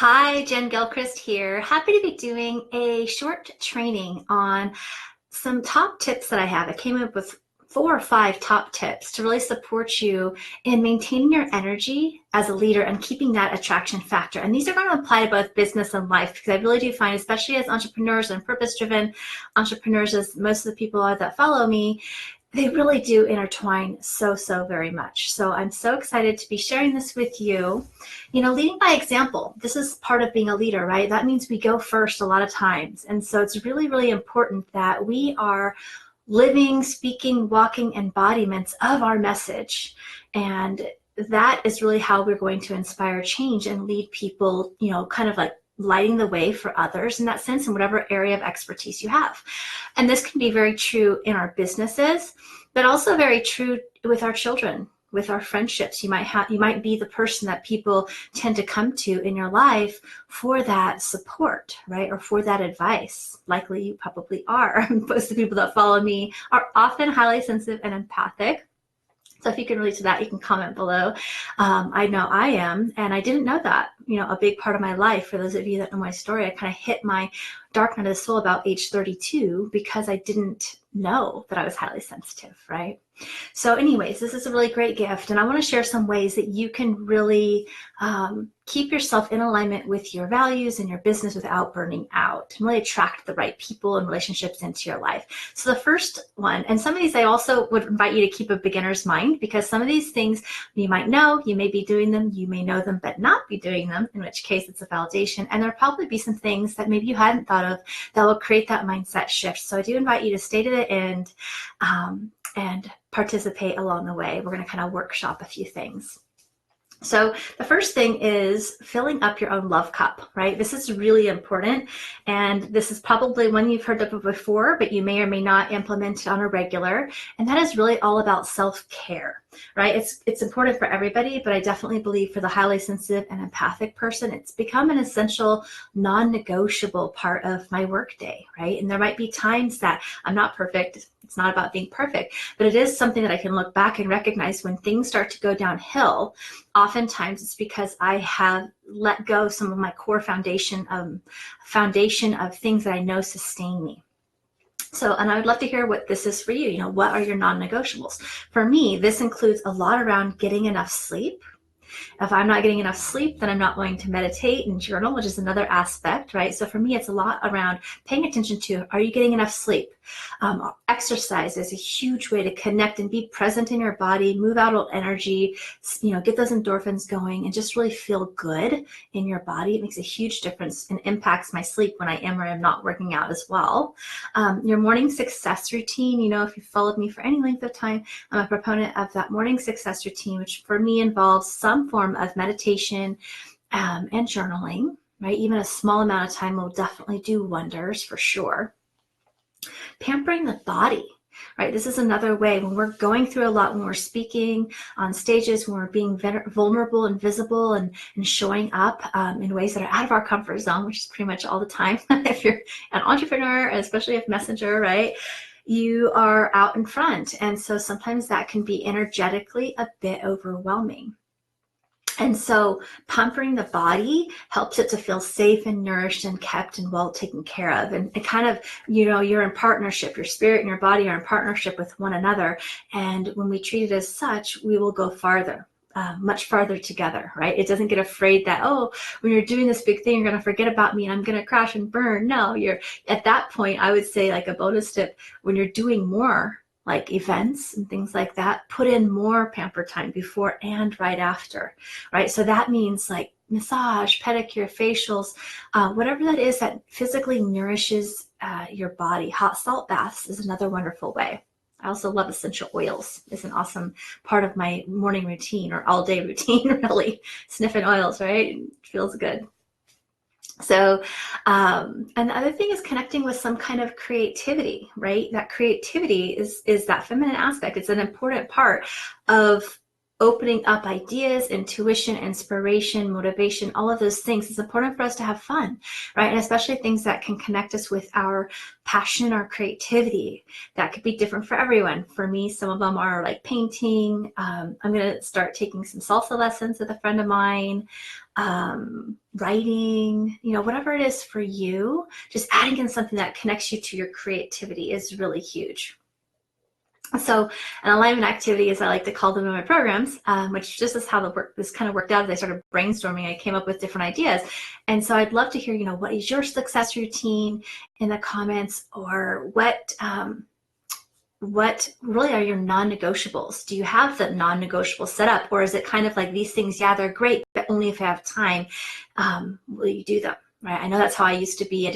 Hi, Jen Gilchrist here. Happy to be doing a short training on some top tips that I have. I came up with 4 or 5 top tips to really support you in maintaining your energy as a leader and keeping that attraction factor. And these are going to apply to both business and life because I really do find, especially as entrepreneurs and purpose-driven entrepreneurs, as most of the people are that follow me, they really do intertwine so very much. So I'm so excited to be sharing this with you. Leading by example, this is part of being a leader, right? That means we go first a lot of times. And so it's really important that we are living, speaking, walking embodiments of our message. And that is really how we're going to inspire change and lead people, kind of like lighting the way for others in that sense, in whatever area of expertise you have. And this can be very true in our businesses, but also very true with our children, with our friendships. You might be the person that people tend to come to in your life for that support, right? Or for that advice. Likely you probably are. Most of the people that follow me are often highly sensitive and empathic. So if you can relate to that, you can comment below. I know I am, and I didn't know that. A big part of my life, for those of you that know my story, I kind of hit my dark night of the soul about age 32 because I didn't know that I was highly sensitive, right? So anyways, this is a really great gift, and I want to share some ways that you can really keep yourself in alignment with your values and your business without burning out, and really attract the right people and relationships into your life. So the first one, and some of these I also would invite you to keep a beginner's mind, because some of these things you might know, you may be doing them, you may know them but not be doing them, in which case it's a validation. And there'll probably be some things that maybe you hadn't thought of that will create that mindset shift. So I do invite you to stay to the end and participate along the way. We're going to kind of workshop a few things. So the first thing is filling up your own love cup, right? This is really important. And this is probably one you've heard of before, but you may or may not implement it on a regular. And that is really all about self-care, right? It's important for everybody, but I definitely believe for the highly sensitive and empathic person, it's become an essential, non-negotiable part of my workday, right? And there might be times that I'm not perfect. It's not about being perfect, but it is something that I can look back and recognize when things start to go downhill. Oftentimes it's because I have let go some of my core foundation of things that I know sustain me. So, and I would love to hear what this is for you. What are your non-negotiables? For me, this includes a lot around getting enough sleep. If I'm not getting enough sleep, then I'm not going to meditate and journal, which is another aspect, right? So for me, it's a lot around paying attention to, are you getting enough sleep? Exercise is a huge way to connect and be present in your body, move out old energy, get those endorphins going and just really feel good in your body. It makes a huge difference and impacts my sleep when I am or am not working out as well. Your morning success routine, if you've followed me for any length of time, I'm a proponent of that morning success routine, which for me involves some form of meditation and journaling, right? Even a small amount of time will definitely do wonders for sure. Pampering the body, right? This is another way when we're going through a lot, when we're speaking on stages, when we're being vulnerable and visible and showing up in ways that are out of our comfort zone, which is pretty much all the time. If you're an entrepreneur, especially if messenger, right? You are out in front. And so sometimes that can be energetically a bit overwhelming. And so pampering the body helps it to feel safe and nourished and kept and well taken care of. And it kind of, you're in partnership, your spirit and your body are in partnership with one another. And when we treat it as such, we will go farther. Much farther together, right? It doesn't get afraid that, when you're doing this big thing, you're going to forget about me and I'm going to crash and burn. No, you're at that point, I would say, like a bonus tip, when you're doing more like events and things like that, put in more pamper time before and right after, right? So that means like massage, pedicure, facials, whatever that is that physically nourishes your body. Hot salt baths is another wonderful way. I also love essential oils. It's an awesome part of my morning routine or all day routine, really. Sniffing oils, right? It feels good. So, and the other thing is connecting with some kind of creativity, right? That creativity is that feminine aspect. It's an important part of opening up ideas, intuition, inspiration, motivation, all of those things. It's important for us to have fun, right? And especially things that can connect us with our passion, our creativity. That could be different for everyone. For me, some of them are like painting. I'm going to start taking some salsa lessons with a friend of mine. writing, whatever it is for you, just adding in something that connects you to your creativity is really huge. So an alignment activity, as I like to call them in my programs, which just is how this kind of worked out as I started brainstorming. I came up with different ideas. And so I'd love to hear, what is your success routine in the comments, or what really are your non-negotiables? Do you have the non-negotiable set up, or is it kind of like these things, yeah, they're great, but only if I have time, will you do them? Right. I know that's how I used to be.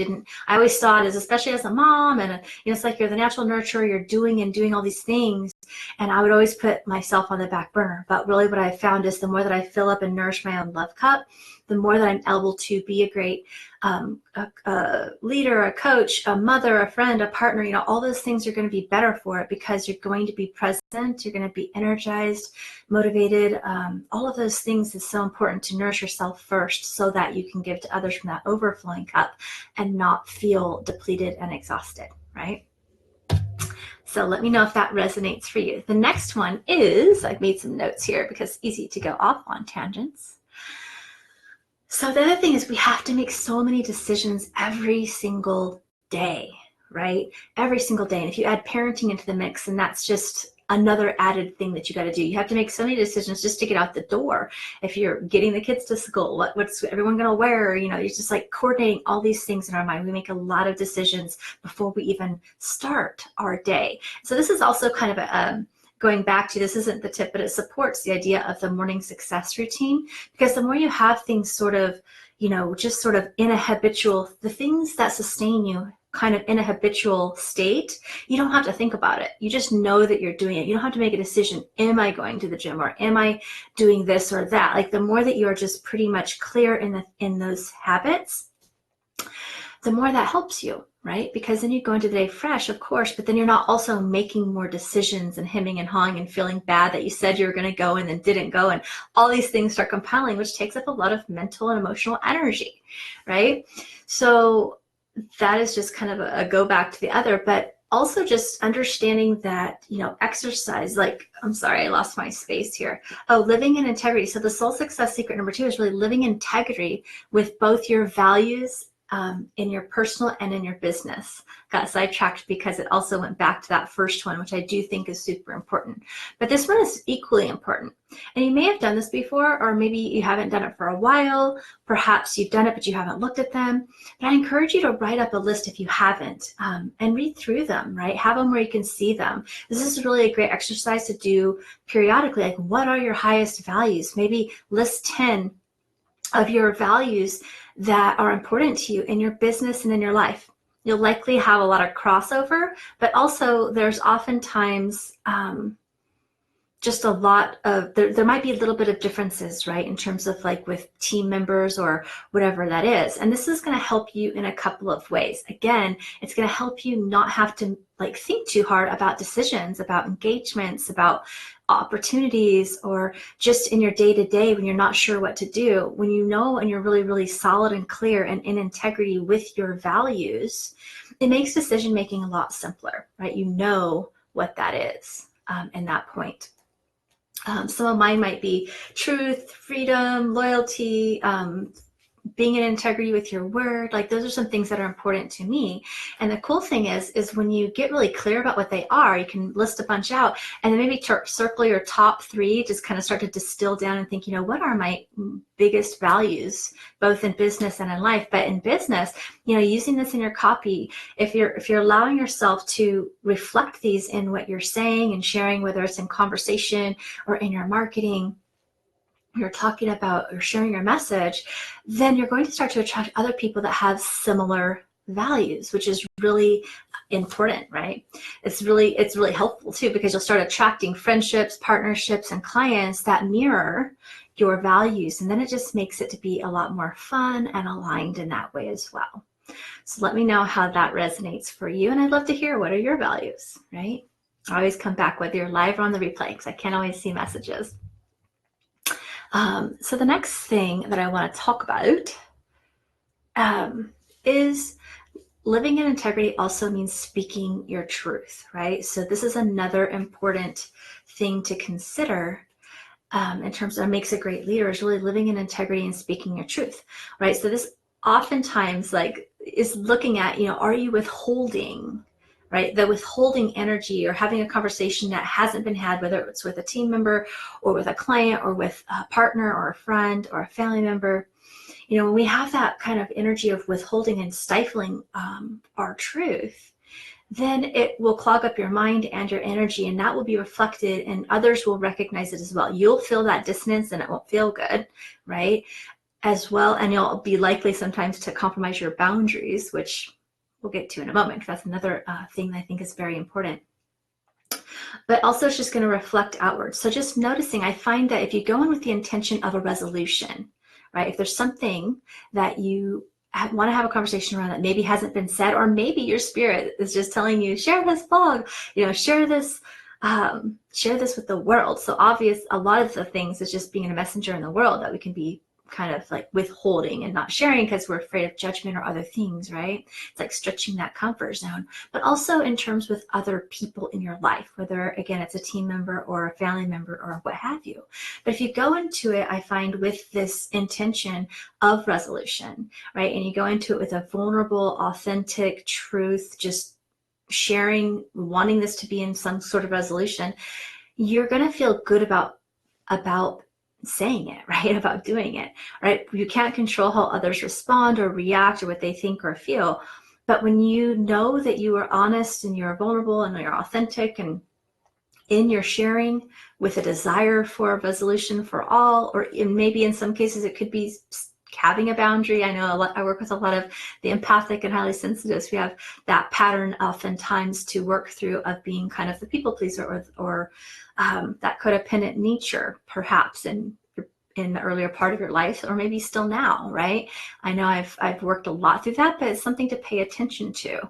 I always saw it as, especially as a mom, and it's like you're the natural nurturer, you're doing all these things. And I would always put myself on the back burner. But really what I found is the more that I fill up and nourish my own love cup, the more that I'm able to be a great a leader, a coach, a mother, a friend, a partner. All those things are going to be better for it, because you're going to be present, you're going to be energized, motivated. All of those things is so important to nourish yourself first, so that you can give to others from that overflowing cup and not feel depleted and exhausted, right? So let me know if that resonates for you. The next one is, I've made some notes here because it's easy to go off on tangents. So the other thing is, we have to make so many decisions every single day, right? Every single day. And if you add parenting into the mix, and that's just another added thing that you got to do. You have to make so many decisions just to get out the door. If you're getting the kids to school, what's everyone going to wear? It's just like coordinating all these things in our mind. We make a lot of decisions before we even start our day. So this is also kind of a going back to, this isn't the tip, but it supports the idea of the morning success routine, because the more you have things sort of, just sort of in a habitual, the things that sustain you kind of in a habitual state, you don't have to think about it. You just know that you're doing it. You don't have to make a decision. Am I going to the gym, or am I doing this or that? Like, the more that you are just pretty much clear in those habits, the more that helps you, right? Because then you go into the day fresh, of course, but then you're not also making more decisions and hemming and hawing and feeling bad that you said you were going to go and then didn't go, and all these things start compiling, which takes up a lot of mental and emotional energy, right? So that is just kind of a go back to the other, but also just understanding that, exercise, I'm sorry, I lost my space here. Oh, living in integrity. So the soul success secret number 2 is really living in integrity with both your values in your personal and in your business. Got sidetracked because it also went back to that first one, which I do think is super important. But this one is equally important. And you may have done this before, or maybe you haven't done it for a while. Perhaps you've done it, but you haven't looked at them. But I encourage you to write up a list if you haven't, and read through them, right? Have them where you can see them. This is really a great exercise to do periodically. Like, what are your highest values? Maybe list 10 of your values that are important to you in your business and in your life. You'll likely have a lot of crossover, but also there's oftentimes just a lot of, there might be a little bit of differences, right? In terms of like with team members or whatever that is. And this is going to help you in a couple of ways. Again, it's going to help you not have to think too hard about decisions, about engagements, about opportunities, or just in your day-to-day when you're not sure what to do. When you know and you're really, really solid and clear and in integrity with your values, it makes decision-making a lot simpler, right? You know what that is in that point. Some of mine might be truth, freedom, loyalty, being in integrity with your word. Like, those are some things that are important to me. And the cool thing is when you get really clear about what they are, you can list a bunch out, and then maybe circle your top 3, just kind of start to distill down and think, what are my biggest values, both in business and in life. But in business, using this in your copy, if you're allowing yourself to reflect these in what you're saying and sharing, whether it's in conversation or in your marketing, you're talking about or sharing your message, then you're going to start to attract other people that have similar values, which is really important, right? It's really helpful too, because you'll start attracting friendships, partnerships, and clients that mirror your values. And then it just makes it to be a lot more fun and aligned in that way as well. So let me know how that resonates for you. And I'd love to hear, what are your values, right? I always come back whether you're live or on the replay, because I can't always see messages. So the next thing that I want to talk about is living in integrity also means speaking your truth, right? So this is another important thing to consider. in terms of makes a great leader is really living in integrity and speaking your truth, right? So this oftentimes like is looking at, are you withholding, right? The withholding energy or having a conversation that hasn't been had, whether it's with a team member or with a client or with a partner or a friend or a family member. When we have that kind of energy of withholding and stifling our truth, then it will clog up your mind and your energy, and that will be reflected and others will recognize it as well. You'll feel that dissonance and it won't feel good, right? As well, and you'll be likely sometimes to compromise your boundaries, which we'll get to in a moment. That's another thing that I think is very important. But also it's just going to reflect outwards. So just noticing, I find that if you go in with the intention of a resolution, right? If there's something that you want to have a conversation around that maybe hasn't been said, or maybe your spirit is just telling you, share this blog, share this with the world. So obvious, a lot of the things is just being a messenger in the world that we can be kind of like withholding and not sharing because we're afraid of judgment or other things, right? It's like stretching that comfort zone, but also in terms with other people in your life, whether again, it's a team member or a family member or what have you. But if you go into it, I find with this intention of resolution, right? And you go into it with a vulnerable, authentic truth, just sharing, wanting this to be in some sort of resolution, you're going to feel good about saying it, right? About doing it, right? You can't control how others respond or react or what they think or feel. But when you know that you are honest and you're vulnerable and you're authentic and in your sharing with a desire for a resolution for all, or maybe in some cases it could be having a boundary. I know I work with a lot of the empathic and highly sensitives. We have that pattern oftentimes to work through of being kind of the people pleaser or that codependent nature, perhaps in the earlier part of your life, or maybe still now, right? I know I've worked a lot through that, but it's something to pay attention to.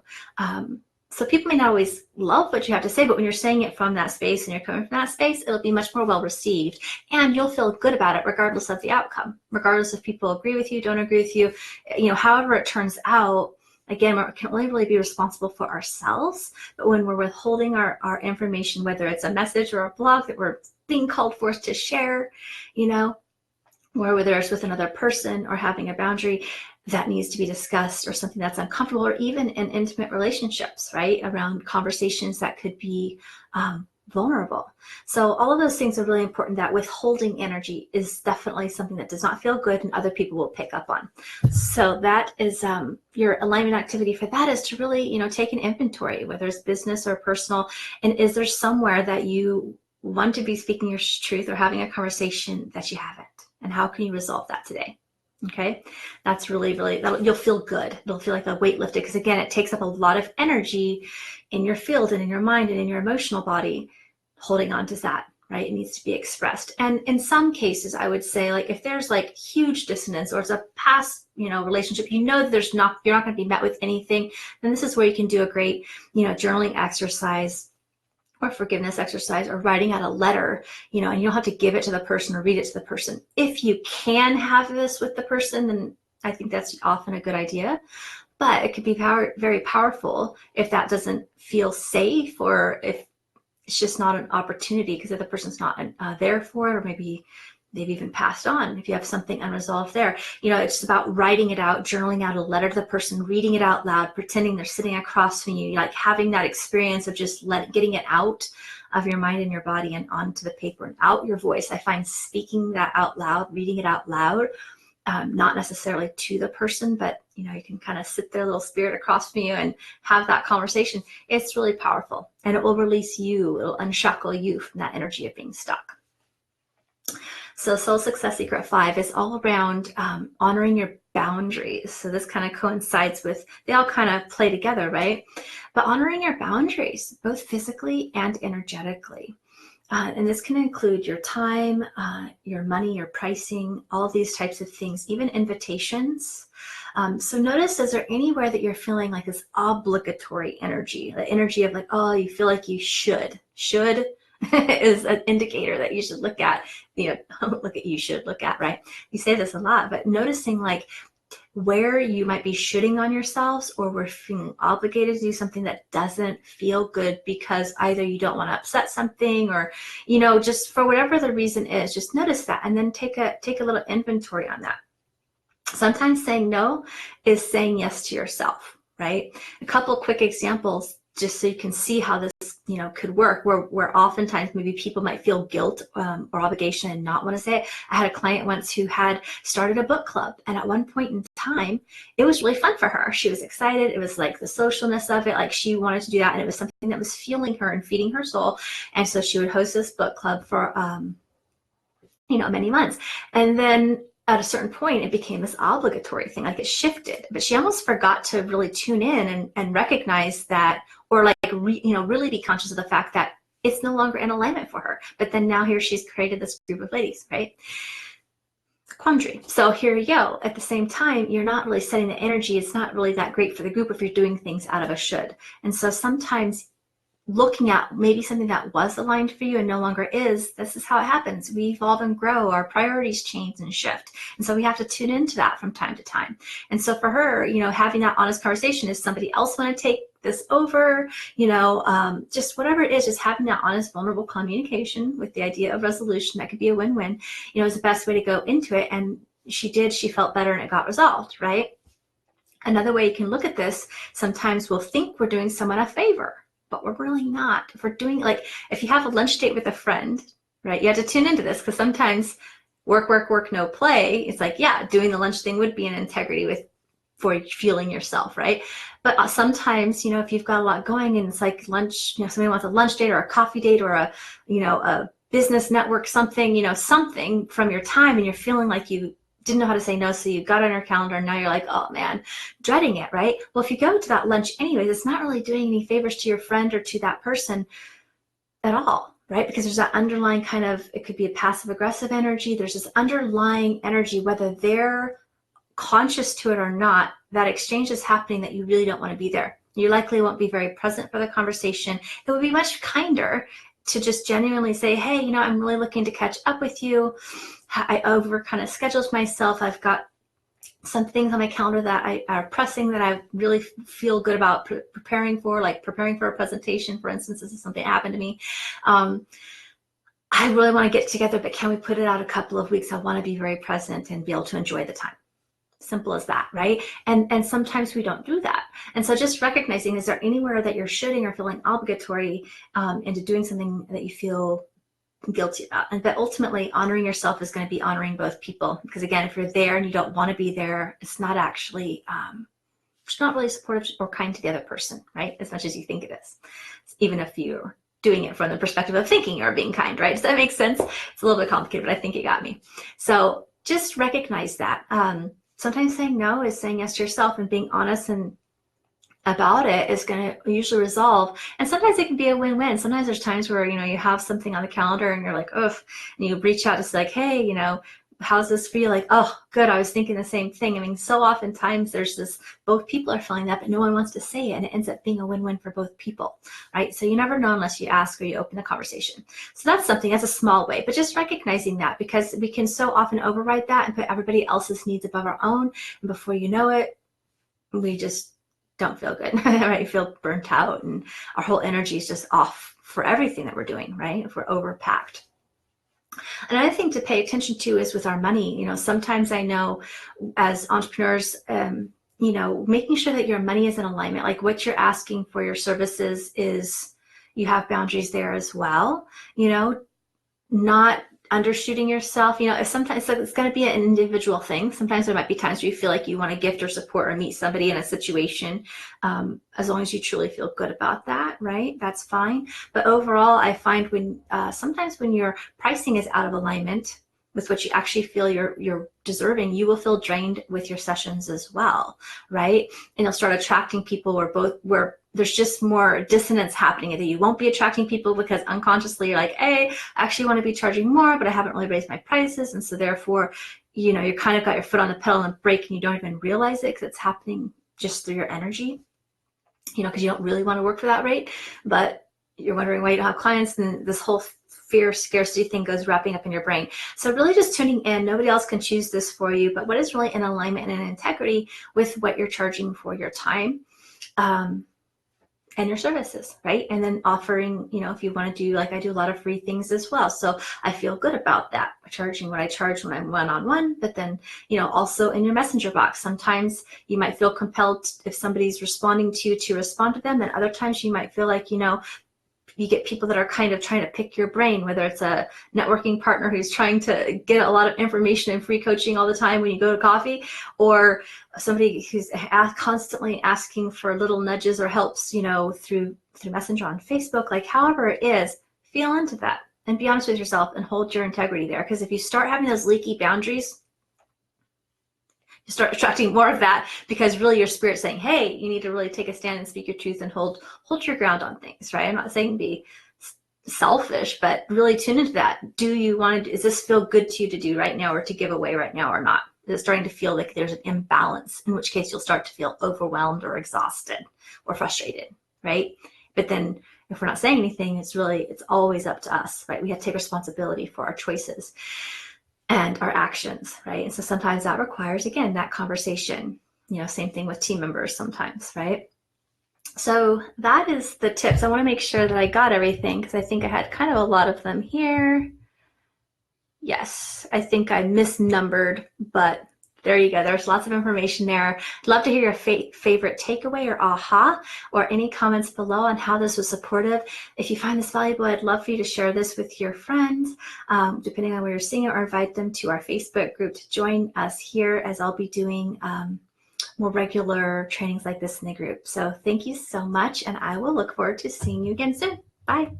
So people may not always love what you have to say, but when you're saying it from that space and you're coming from that space, it'll be much more well received and you'll feel good about it regardless of the outcome, regardless if people agree with you, don't agree with you, however it turns out. Again, we can only really be responsible for ourselves, but when we're withholding our information, whether it's a message or a blog that we're being called forth to share, or whether it's with another person or having a boundary that needs to be discussed or something that's uncomfortable, or even in intimate relationships, right? Around conversations that could be vulnerable. So all of those things are really important. That withholding energy is definitely something that does not feel good and other people will pick up on. So that is your alignment activity for that is to really, take an inventory, whether it's business or personal. And is there somewhere that you want to be speaking your truth or having a conversation that you haven't? And how can you resolve that today? Okay, that's really, you'll feel good. It'll feel like a weight lifted, because again, it takes up a lot of energy in your field and in your mind and in your emotional body, holding on to that, right? It needs to be expressed. And in some cases, I would say, like, if there's like huge dissonance or it's a past, relationship, that you're not going to be met with anything, then this is where you can do a great, journaling exercise or forgiveness exercise or writing out a letter, and you don't have to give it to the person or read it to the person. If you can have this with the person, then I think that's often a good idea. But it could be very powerful if that doesn't feel safe, or if it's just not an opportunity because if the person's not there for it, or maybe they've even passed on. If you have something unresolved there, it's about writing it out, journaling out a letter to the person, reading it out loud, pretending they're sitting across from you, like having that experience of just getting it out of your mind and your body and onto the paper and out your voice. I find speaking that out loud, reading it out loud, not necessarily to the person, but you can kind of sit their little spirit across from you and have that conversation. It's really powerful, and it will release you. It'll unshackle you from that energy of being stuck. So Soul Success Secret 5 is all around honoring your boundaries. So this kind of coincides with, they all kind of play together, right? But honoring your boundaries, both physically and energetically. And this can include your time, your money, your pricing, all of these types of things, even invitations. So notice, is there anywhere that you're feeling like this obligatory energy, the energy of like, oh, you feel like you should is an indicator that you should look at, you should look at, right? You say this a lot, but noticing like where you might be shooting on yourselves, or we're feeling obligated to do something that doesn't feel good because either you don't want to upset something, or, you know, just for whatever the reason is, just notice that and then take a little inventory on that. Sometimes saying no is saying yes to yourself, right? A couple quick examples, just so you can see how this, you know, could work, where oftentimes maybe people might feel guilt or obligation and not want to say it. I had a client once who had started a book club, and at one point in time, it was really fun for her. She was excited. It was like the socialness of it, like she wanted to do that, and it was something that was fueling her and feeding her soul. And so she would host this book club for, you know, many months. And then at a certain point, it became this obligatory thing, like it shifted, but she almost forgot to really tune in and recognize that, or like, you know, really be conscious of the fact that it's no longer in alignment for her. But then now here she's created this group of ladies, right? Quandary. So here you go. At the same time, you're not really setting the energy. It's not really that great for the group if you're doing things out of a should. And so sometimes looking at maybe something that was aligned for you and no longer is, this is how it happens. We evolve and grow, our priorities change and shift. And so we have to tune into that from time to time. And so for her, you know, having that honest conversation, is somebody else want to take this over, you know, just whatever it is, just having that honest, vulnerable communication with the idea of resolution, that could be a win-win, you know, is the best way to go into it. And she felt better and it got resolved, right? Another way you can look at this, sometimes we'll think we're doing someone a favor, but we're really not. If we're doing, like, if you have a lunch date with a friend, right, you have to tune into this, because sometimes work, no play. It's like, yeah, doing the lunch thing would be in integrity for fueling yourself, right? But sometimes, you know, if you've got a lot going and it's like lunch, you know, somebody wants a lunch date or a coffee date or a, you know, a business network, something, you know, something from your time, and you're feeling like you didn't know how to say no, so you got on your calendar and now you're like, oh man, dreading it, right? Well, if you go to that lunch anyways, it's not really doing any favors to your friend or to that person at all, right? Because there's that underlying kind of, it could be a passive aggressive energy. There's this underlying energy, whether they're conscious to it or not, that exchange is happening that you really don't want to be there. You likely won't be very present for the conversation. It would be much kinder to just genuinely say, hey, you know, I'm really looking to catch up with you. I over kind of scheduled myself. I've got some things on my calendar that are pressing that I really feel good about preparing for, like preparing for a presentation, for instance. This is something that happened to me. I really want to get together, but can we put it out a couple of weeks? I want to be very present and be able to enjoy the time. Simple as that, right? And sometimes we don't do that. And so just recognizing, is there anywhere that you're shooting or feeling obligatory into doing something that you feel guilty about? And but ultimately, honoring yourself is going to be honoring both people, because again, if you're there and you don't want to be there, it's not actually it's not really supportive or kind to the other person, right? As much as you think it is, even if you're doing it from the perspective of thinking you're being kind, right? Does that make sense? It's a little bit complicated, but I think it got me. So just recognize that. Sometimes saying no is saying yes to yourself, and being honest and about it is going to usually resolve. And sometimes it can be a win-win. Sometimes there's times where, you know, you have something on the calendar and you're like, ugh, and you reach out to say like, hey, you know, how's this for you? Like, oh, good. I was thinking the same thing. I mean, so oftentimes there's this, both people are feeling that, but no one wants to say it. And it ends up being a win-win for both people, right? So you never know unless you ask or you open the conversation. So that's something, that's a small way, but just recognizing that, because we can so often override that and put everybody else's needs above our own. And before you know it, we just don't feel good, right? Feel burnt out, and our whole energy is just off for everything that we're doing, right? If we're overpacked. Another thing to pay attention to is with our money. You know, sometimes I know as entrepreneurs, you know, making sure that your money is in alignment, like what you're asking for your services is, you have boundaries there as well, you know, not undershooting yourself. You know, if sometimes it's going to be an individual thing. Sometimes there might be times where you feel like you want to gift or support or meet somebody in a situation, as long as you truly feel good about that, right? That's fine. But overall, I find when sometimes when your pricing is out of alignment with what you actually feel you're deserving, you will feel drained with your sessions as well, right? And you'll start attracting people where there's just more dissonance happening. Either you won't be attracting people because unconsciously you're like, hey, I actually want to be charging more, but I haven't really raised my prices. And so therefore, you know, you're kind of got your foot on the pedal and brake, and you don't even realize it because it's happening just through your energy, you know, because you don't really want to work for that rate, but you're wondering why you don't have clients, and this whole fear, scarcity thing goes wrapping up in your brain. So really just tuning in. Nobody else can choose this for you, but what is really in alignment and in integrity with what you're charging for your time. And your services, right? And then offering, if you want to do, like I do a lot of free things as well. So I feel good about that, charging what I charge when I'm one-on-one, but then, also in your messenger box. Sometimes you might feel compelled, if somebody's responding to you, to respond to them. And other times you might feel like, you get people that are kind of trying to pick your brain, whether it's a networking partner who's trying to get a lot of information and free coaching all the time when you go to coffee, or somebody who's constantly asking for little nudges or helps, through Messenger on Facebook. Like, however it is, feel into that and be honest with yourself and hold your integrity there. Because if you start having those leaky boundaries, you start attracting more of that, because really your spirit's saying, hey, you need to really take a stand and speak your truth and hold your ground on things, right? I'm not saying be selfish, but really tune into that. Do you want to, does this feel good to you to do right now, or to give away right now, or not? Is it starting to feel like there's an imbalance, in which case you'll start to feel overwhelmed or exhausted or frustrated, right? But then if we're not saying anything, it's always up to us, right? We have to take responsibility for our choices and our actions, right? And so sometimes that requires, again, that conversation. Same thing with team members sometimes, right? So that is the tips. I want to make sure that I got everything, because I think I had kind of a lot of them here. Yes, I think I misnumbered, but there you go. There's lots of information there. I'd love to hear your favorite takeaway or aha, or any comments below on how this was supportive. If you find this valuable, I'd love for you to share this with your friends, depending on where you're seeing it, or invite them to our Facebook group to join us here, as I'll be doing more regular trainings like this in the group. So thank you so much, and I will look forward to seeing you again soon. Bye.